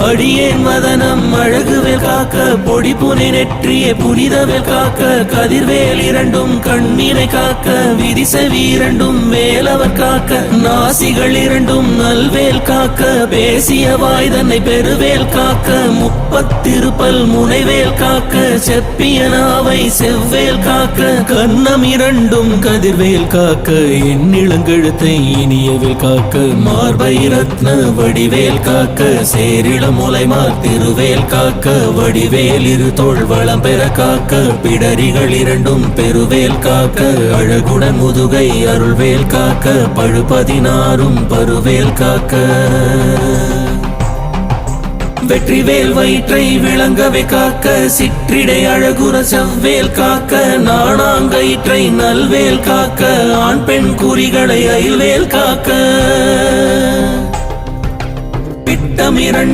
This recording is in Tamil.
அடியேன் மதனம் அழகுவேல் காக்க, பொடி புனை நெற்றிய புனிதவேல் காக்க, கதிர்வேல் இரண்டும் கண்ணீரை காக்க, விதிசவி இரண்டும் வேலவர் காக்க, நாசிகள் இரண்டும் நல்வேல் காக்க, பேசிய வாய் தன்னை பெருவேல் காக்க, முப்பத்திருப்பல் முனைவேல் காக்க, செப்பிய நாவை செவ்வேல் காக்க, கண்ணம் இரண்டும் கதிர்வேல் காக்க, என் இளங்கழுத்தை இனியவேல் காக்க, மார்பை ரத்ன வடிவேல் காக்க, சேரிள முலைமார் திருவேல் காக்க, வடிவேல் இரு தோள் வளம் பெற காக்க, பிடரிகள் இரண்டும் பெருவேல் காக்க, அழகுடன் முதுகை அருள்வேல் காக்க, பழுபதினாரும் பருவேல் காக்க, வெற்றிவேல் வயிற்றை விளங்கவே காக்க, சிற்றிடை அழகுற செவ்வேல் காக்க, நாணாங்கயிற்றை நல்வேல் காக்க, ஆண் பெண் குறிகளை அயில்வேல் காக்க, பிட்டம் இரண்டு